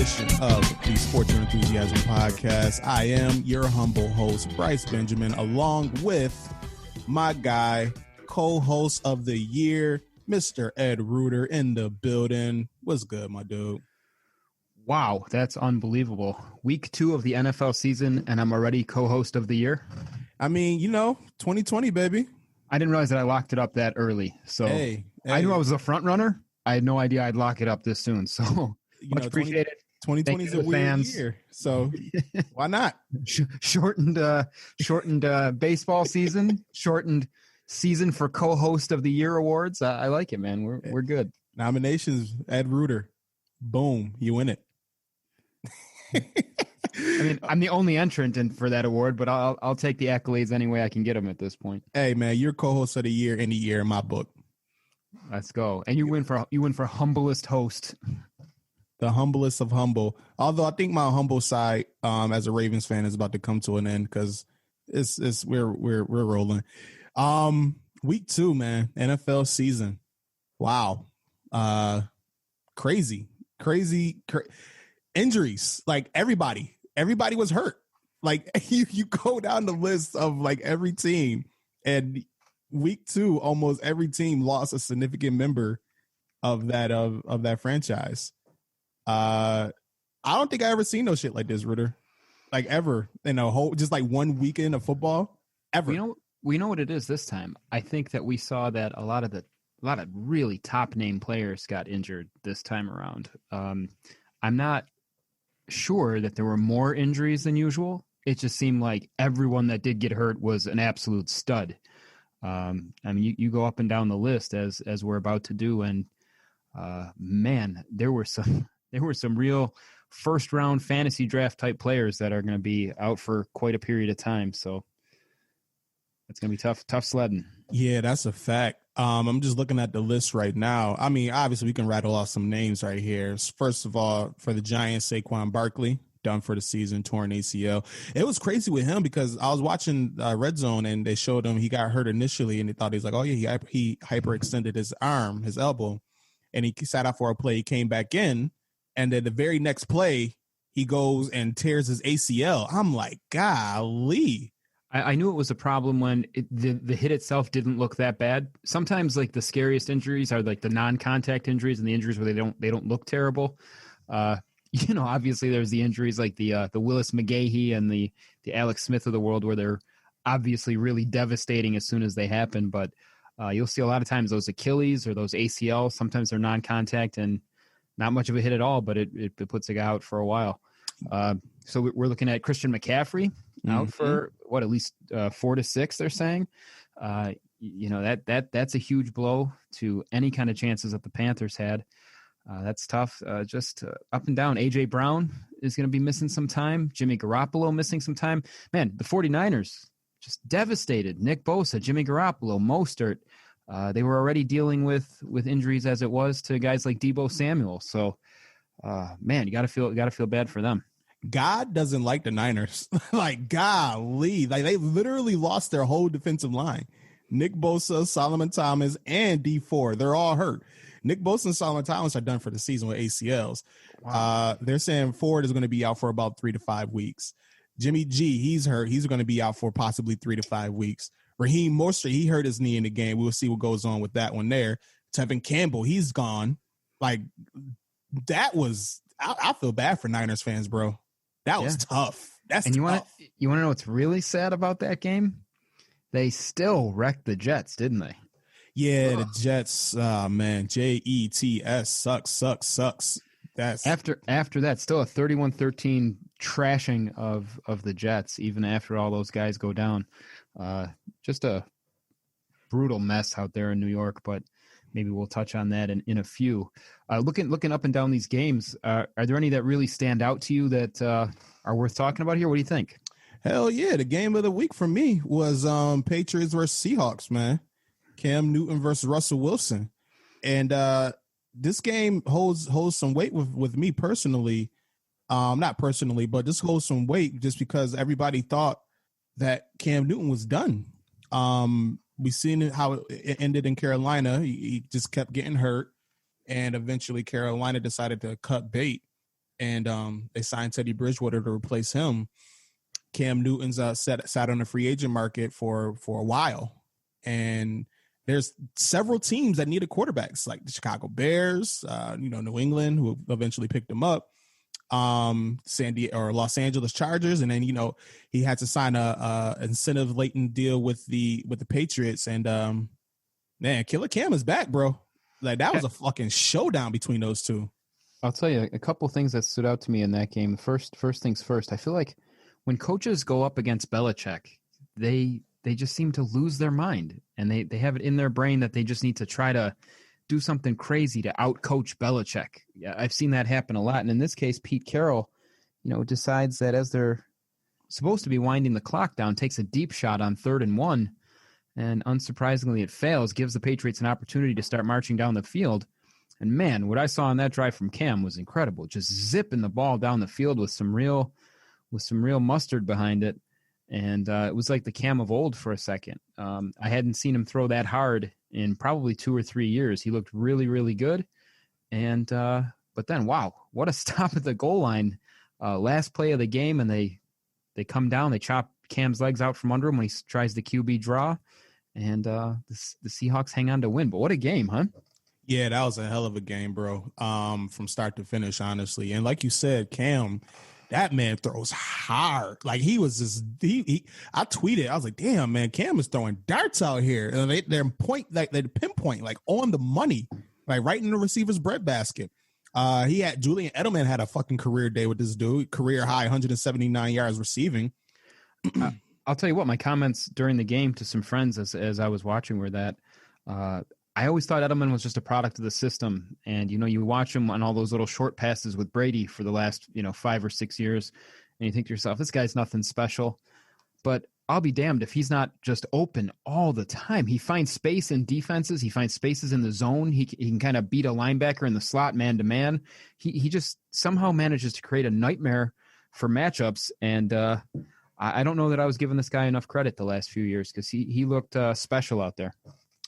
edition of the Sports Your Enthusiasm podcast. I am your humble host, Bryce Benjamin, along with my guy, co-host of the year, Mr. Ed Rueter in the building. What's good, my dude? Wow, that's unbelievable. Week 2 of the NFL season, and I'm already co-host of the year. I mean, 2020, baby. I didn't realize that I locked it up that early. So hey. I knew I was a front runner. I had no idea I'd lock it up this soon. So much appreciated. 2020 is a weird year, so why not? Shortened baseball season, shortened season for co-host of the year awards. I like it, man. We're good. Nominations, Ed Rueter. Boom, you win it. I mean, I'm the only entrant in for that award, but I'll take the accolades any way I can get them at this point. Hey, man, you're co-host of the year any year in my book. Let's go. And you win for humblest host. The humblest of humble. Although I think my humble side, as a Ravens fan, is about to come to an end because we're rolling. Week 2, man, NFL season. Wow, crazy injuries. Like everybody was hurt. Like you go down the list of like every team, and week 2, almost every team lost a significant member of that franchise. I don't think I ever seen no shit like this, Rueter. Like ever in a whole, just like one weekend of football ever. We know what it is this time. I think that we saw that a lot of really top name players got injured this time around. I'm not sure that there were more injuries than usual. It just seemed like everyone that did get hurt was an absolute stud. I mean, you go up and down the list as we're about to do, and man, there were some real first round fantasy draft type players that are going to be out for quite a period of time. So it's going to be tough sledding. Yeah, that's a fact. I'm just looking at the list right now. I mean, obviously we can rattle off some names right here. First of all, for the Giants, Saquon Barkley, done for the season, torn ACL. It was crazy with him because I was watching Red Zone and they showed him he got hurt initially and they thought he was like, oh yeah, he hyperextended his arm, his elbow, and he sat out for a play. He came back in, and then the very next play he goes and tears his ACL. I'm like, golly. I knew it was a problem when the hit itself didn't look that bad. Sometimes like the scariest injuries are like the non-contact injuries and the injuries where they don't look terrible. Obviously there's the injuries like the Willis McGahee and the Alex Smith of the world where they're obviously really devastating as soon as they happen. But you'll see a lot of times those Achilles or those ACL, sometimes they're non-contact and not much of a hit at all, but it puts a guy out for a while. So we're looking at Christian McCaffrey out for at least 4 to 6. They're saying, that's a huge blow to any kind of chances that the Panthers had. That's tough. Just up and down. AJ Brown is going to be missing some time. Jimmy Garoppolo missing some time. Man, the 49ers just devastated. Nick Bosa, Jimmy Garoppolo, Mostert. They were already dealing with injuries as it was to guys like Deebo Samuel. So, man, you got to feel bad for them. God doesn't like the Niners. Like, golly. Like, they literally lost their whole defensive line. Nick Bosa, Solomon Thomas, and D4. They're all hurt. Nick Bosa and Solomon Thomas are done for the season with ACLs. Wow. They're saying Ford is going to be out for about 3 to 5 weeks. Jimmy G, he's hurt. He's going to be out for possibly 3 to 5 weeks. Raheem Mostert, he hurt his knee in the game. We'll see what goes on with that one there. Tevin Campbell, he's gone. Like, that was – I feel bad for Niners fans, bro. That was tough. That's tough. You want to know what's really sad about that game? They still wrecked the Jets, didn't they? Yeah, the Jets, man, Jets sucks. That's after that, still a 31-13 trashing of the Jets, even after all those guys go down. Just a brutal mess out there in New York, but maybe we'll touch on that in a few. Looking up and down these games, are there any that really stand out to you that are worth talking about here? What do you think? Hell yeah, the game of the week for me was Patriots versus Seahawks, man. Cam Newton versus Russell Wilson. And this game holds some weight with me personally. Not personally, but this holds some weight just because everybody thought that Cam Newton was done. We seen how it ended in Carolina. He just kept getting hurt, and eventually Carolina decided to cut bait and they signed Teddy Bridgewater to replace him. Cam Newton's sat on the free agent market for a while, and there's several teams that needed quarterbacks, like the Chicago Bears, New England, who eventually picked him up, Los Angeles Chargers, and then he had to sign a incentive laden deal with the Patriots, and man, Killer Cam is back, bro. Like that was a fucking showdown between those two. I'll tell you a couple things that stood out to me in that game. First things first, I feel like when coaches go up against Belichick, they just seem to lose their mind, and they have it in their brain that they just need to try to do something crazy to outcoach Belichick. Yeah, I've seen that happen a lot. And in this case, Pete Carroll, decides that as they're supposed to be winding the clock down, takes a deep shot on 3rd and 1, and unsurprisingly it fails, gives the Patriots an opportunity to start marching down the field. And man, what I saw on that drive from Cam was incredible. Just zipping the ball down the field with some real mustard behind it. And it was like the Cam of old for a second. I hadn't seen him throw that hard in probably 2 or 3 years. He looked really, really good. And but then, wow, what a stop at the goal line. Last play of the game, and they come down. They chop Cam's legs out from under him when he tries the QB draw. And the Seahawks hang on to win. But what a game, huh? Yeah, that was a hell of a game, bro, from start to finish, honestly. And like you said, Cam, that man throws hard. Like he was just I tweeted, I was like, damn, man, Cam is throwing darts out here. And they pinpoint like on the money, like right in the receiver's breadbasket. Julian Edelman had a fucking career day with this dude, career high 179 yards receiving. I'll tell you what, my comments during the game to some friends as I was watching were that I always thought Edelman was just a product of the system. And, you watch him on all those little short passes with Brady for the last, 5 or 6 years, and you think to yourself, this guy's nothing special. But I'll be damned if he's not just open all the time. He finds space in defenses. He finds spaces in the zone. He can kind of beat a linebacker in the slot man-to-man. He just somehow manages to create a nightmare for matchups. And I don't know that I was giving this guy enough credit the last few years because he looked special out there.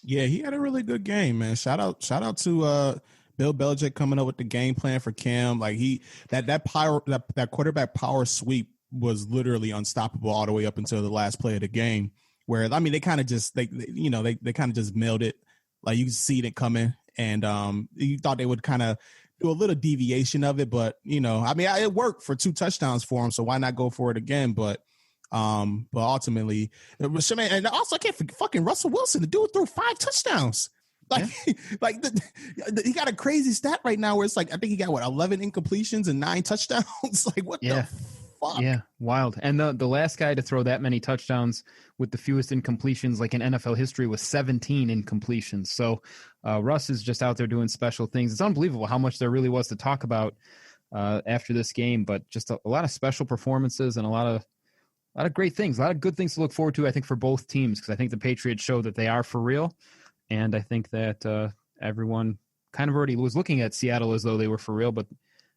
Yeah, he had a really good game, man. Shout out to Bill Belichick coming up with the game plan for Cam. Like that quarterback power sweep was literally unstoppable all the way up until the last play of the game. Where they kind of just they kind of just mailed it. Like you can see it coming, and you thought they would kind of do a little deviation of it, but it worked for 2 touchdowns for him, so why not go for it again? But ultimately, and also I can't forget fucking Russell Wilson. The dude threw 5 touchdowns. He got a crazy stat right now where it's like I think he got 11 incompletions and 9 touchdowns. Like what the fuck? Yeah, wild. And the last guy to throw that many touchdowns with the fewest incompletions like in NFL history was 17 incompletions. So Russ is just out there doing special things. It's unbelievable how much there really was to talk about after this game, but just a lot of special performances and a lot of great things, a lot of good things to look forward to, I think, for both teams, because I think the Patriots show that they are for real. And I think that everyone kind of already was looking at Seattle as though they were for real. But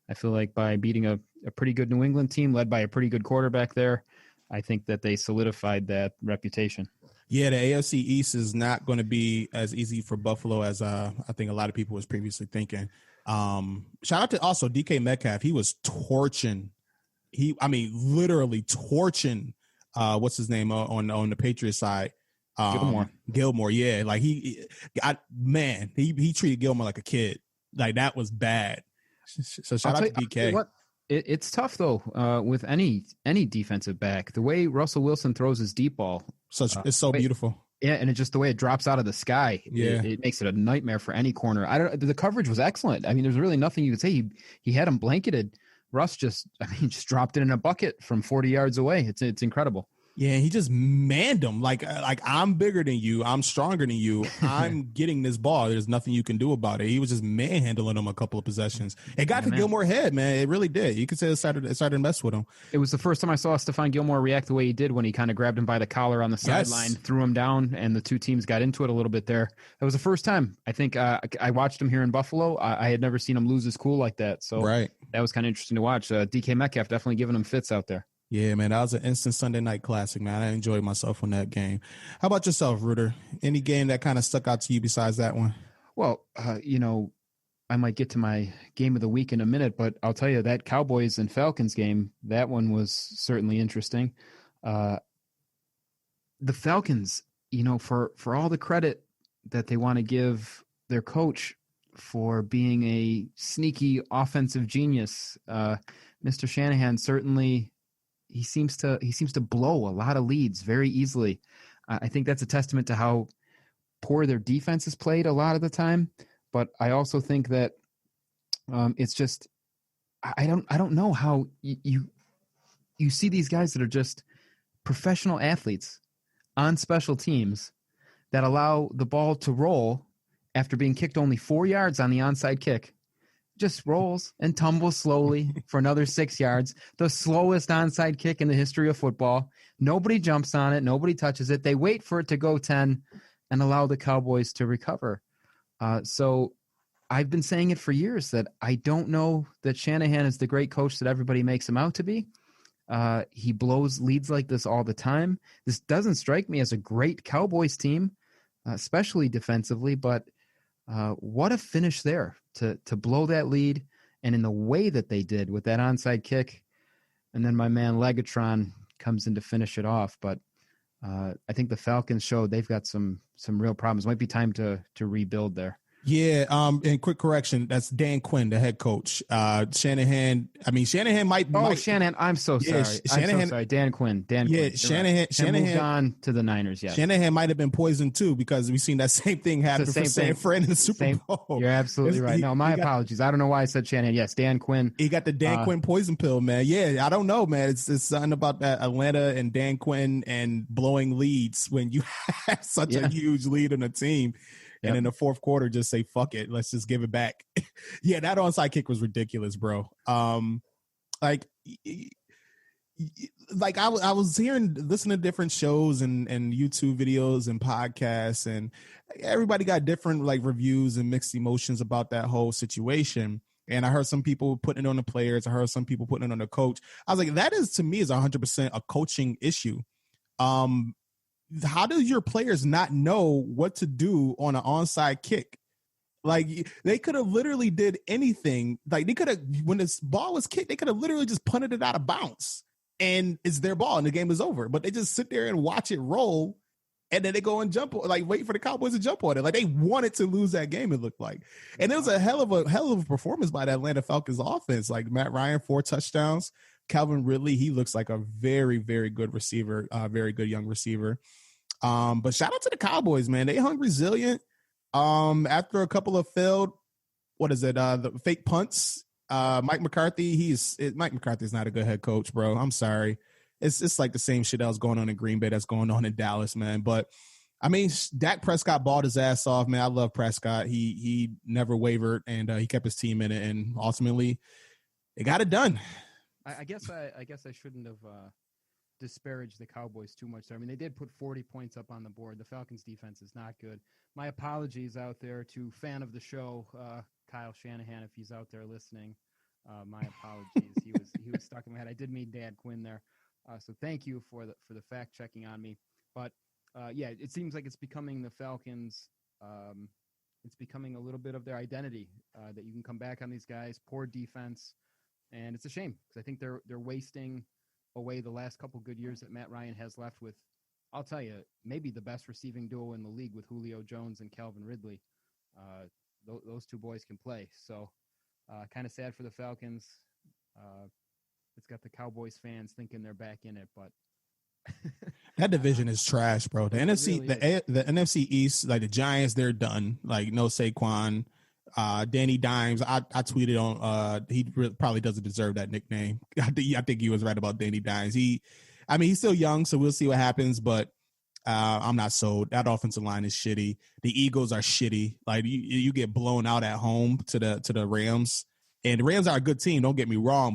I feel like by beating a pretty good New England team led by a pretty good quarterback there, I think that they solidified that reputation. Yeah, the AFC East is not going to be as easy for Buffalo as I think a lot of people was previously thinking. Shout out to also DK Metcalf. He was torching. Literally torching. What's his name on the Patriots side? Gilmore. Yeah, like he treated Gilmore like a kid. Like that was bad. So shout out to DK. It's tough though with any defensive back. The way Russell Wilson throws his deep ball, it's so beautiful. Yeah, and it's just the way it drops out of the sky. Yeah, it makes it a nightmare for any corner. The coverage was excellent. I mean, there's really nothing you could say. He had him blanketed. Russ just dropped it in a bucket from 40 yards away. It's incredible. Yeah, he just manned him like I'm bigger than you, I'm stronger than you, I'm getting this ball. There's nothing you can do about it. He was just manhandling him a couple of possessions. It got to Gilmore's head, man. It really did. You could say it started to mess with him. It was the first time I saw Stephon Gilmore react the way he did when he kind of grabbed him by the collar on the sideline, threw him down, and the two teams got into it a little bit there. That was the first time. I think I watched him here in Buffalo. I had never seen him lose his cool like that. So that was kind of interesting to watch. DK Metcalf definitely giving him fits out there. Yeah, man, that was an instant Sunday night classic, man. I enjoyed myself on that game. How about yourself, Rueter? Any game that kind of stuck out to you besides that one? Well, I might get to my game of the week in a minute, but I'll tell you that Cowboys and Falcons game, that one was certainly interesting. The Falcons, for all the credit that they want to give their coach for being a sneaky offensive genius, Mr. Shanahan certainly he seems to blow a lot of leads very easily. I think that's a testament to how poor their defense is played a lot of the time. But I also think that it's just I don't know how you see these guys that are just professional athletes on special teams that allow the ball to roll after being kicked only 4 yards on the onside kick. Just rolls and tumbles slowly for another 6 yards. The slowest onside kick in the history of football. Nobody jumps on it. Nobody touches it. They wait for it to go 10 and allow the Cowboys to recover. So I've been saying it for years that I don't know that Shanahan is the great coach that everybody makes him out to be. He blows leads like this all the time. This doesn't strike me as a great Cowboys team, especially defensively, but what a finish there to blow that lead and in the way that they did with that onside kick. And then my man Legatron comes in to finish it off. But I think the Falcons showed they've got some real problems. Might be time to rebuild there. Yeah, and quick correction, that's Dan Quinn, the head coach. Shanahan might. Shanahan, I'm so sorry. I'm so sorry. Dan Quinn. Yeah, Quinn. Shanahan moved on to the Niners, yes. Shanahan might have been poisoned too, because we've seen that same thing happen for San Fran in the Super Bowl. You're absolutely right. No, my apologies. I don't know why I said Shanahan. Yes, Dan Quinn. He got the Dan Quinn poison pill, man. Yeah, I don't know, man. It's something about that Atlanta and Dan Quinn and blowing leads when you have such a huge lead on a team. And in the fourth quarter, just say, fuck it. Let's just give it back. Yeah, that onside kick was ridiculous, bro. Like I was listening to different shows and YouTube videos and podcasts, and everybody got different like reviews and mixed emotions about that whole situation. And I heard some people putting it on the players. I heard some people putting it on the coach. I was like, that is, to me, is 100% a coaching issue. How do your players not know what to do on an onside kick? Like, they could have literally did anything. Like, they could have, when this ball was kicked, they could have literally just punted it out of bounds, and it's their ball and the game is over. But they just sit there and watch it roll, and then they go and jump, like wait for the Cowboys to jump on it. Like, they wanted to lose that game, it looked like. And it was a hell of a performance by the Atlanta Falcons offense. Like, Matt Ryan, 4 touchdowns. Calvin Ridley, he looks like a very, very good receiver, very good young receiver. But shout out to the Cowboys, man. They hung resilient. After a couple of failed, the fake punts. Mike McCarthy's not a good head coach, bro. I'm sorry. It's like the same shit that was going on in Green Bay that's going on in Dallas, man. But I mean, Dak Prescott balled his ass off, man. I love Prescott. He never wavered, and he kept his team in it, and ultimately they got it done. I guess I shouldn't have disparaged the Cowboys too much there. I mean, they did put 40 points up on the board. The Falcons defense is not good. My apologies out there to fan of the show, Kyle Shanahan, if he's out there listening. My apologies. He was stuck in my head. I did mean Dan Quinn there. So thank you for the fact checking on me. But yeah, it seems like it's becoming the Falcons. It's becoming a little bit of their identity that you can come back on these guys. Poor defense, and it's a shame because I think they're wasting away the last couple good years that Matt Ryan has left with, I'll tell you, maybe the best receiving duo in the league with Julio Jones and Calvin Ridley. Those two boys can play. So kind of sad for the Falcons. It's got the Cowboys fans thinking they're back in it, but that division is trash, bro. The NFC, really the NFC East, like the Giants, they're done. Like, no Saquon. Danny Dimes, I tweeted on, he probably doesn't deserve that nickname. I think he was right about Danny Dimes. He's still young, so we'll see what happens, but I'm not sold. That offensive line is shitty. The Eagles are shitty. Like, you get blown out at home to the Rams, and the Rams are a good team, don't get me wrong.